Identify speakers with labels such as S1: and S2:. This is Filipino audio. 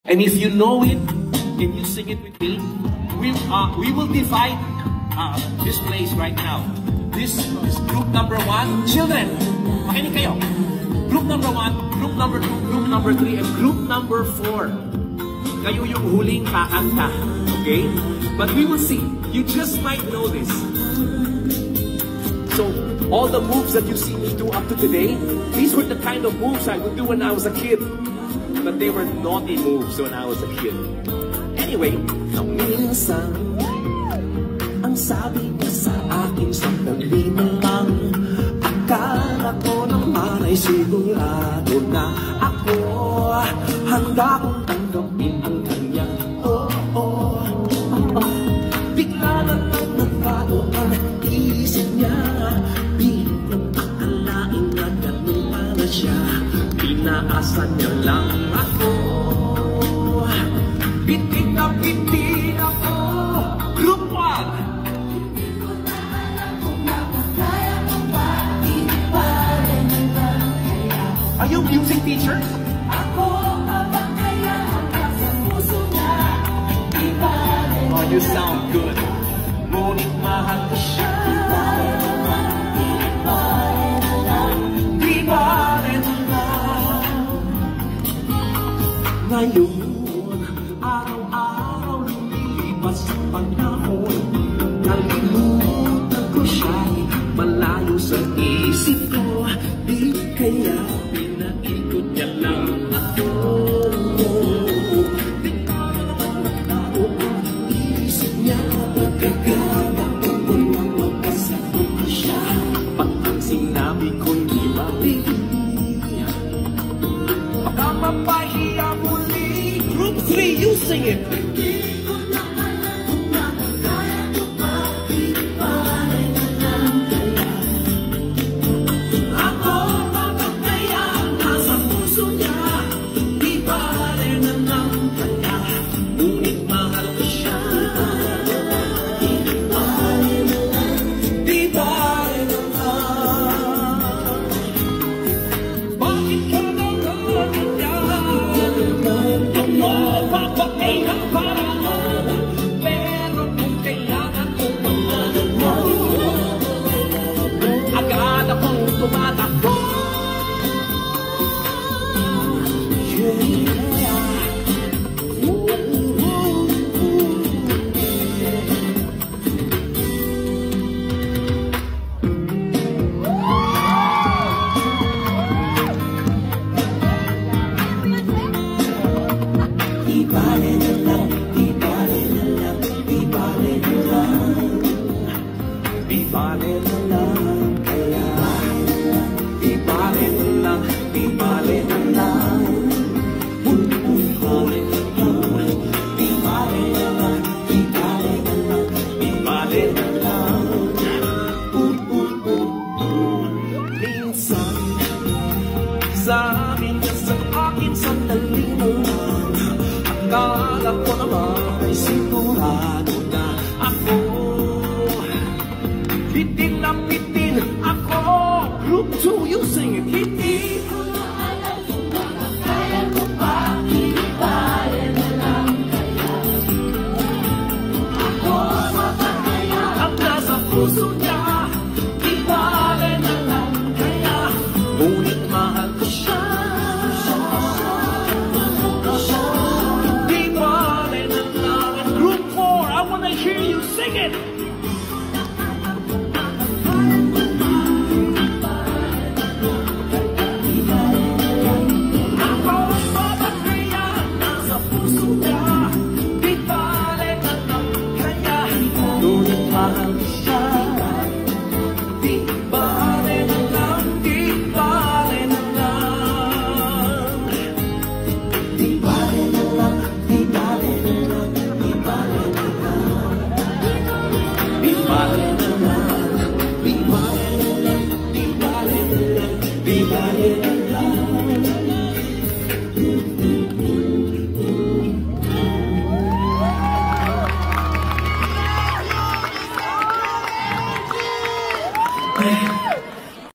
S1: And if you know it, can you sing it with me? We will divide this place right now. This is group number 1. Children, makinig kayo. Group number 1, group number 2, group number 3, and group number 4. Kayo yung huling kakanta. Okay? But we will see. You just might know this. So, all the moves that you see me do up to today, these were the kind of moves I would do when I was a kid. But they were naughty moves when I was a kid. Anyway,
S2: minsan, ang sabi niya sa akin sandali na lang. Akala ko naman ay sigurado na ako handa kong tanggapin ang kanyang bigla na lang nagbago ang isip niya. Di ko akalain na ganun pala siya. Pinaasan niya lang ako. Bitin na bitin ako.
S1: Group 1. Are you a music teacher? Oh, you sound good.
S2: Ngunit mahal ko siya. Di bale na lang. Ngayon, araw-araw lumilipas sa panahon. Nalimutan ko siya'y malayo sa isip ko. Di kaya pinaikot niya lang ako. Di kaya naman nagtao ang isip niya. Pagkaganda ko walang magkasakot ko siya. Pag ang sinabi ko'y di mali, baka mapahiya muli.
S1: Group 3, you sing it.
S2: Sabi niya sa akin sandali mo lang. Akala ko naman ay sigurado na ako. Bitin na bitin ako.
S1: Group 2, you sing it.
S2: Hindi ko na alam kung makakaya ko pa. Ibale na lang kaya. Ako makakaya ang nasa puso niya. Ibale na lang kaya. Ngunit mahal ko siya. Di bale na lang.
S1: Group 4, I wanna hear you sing it.
S2: Be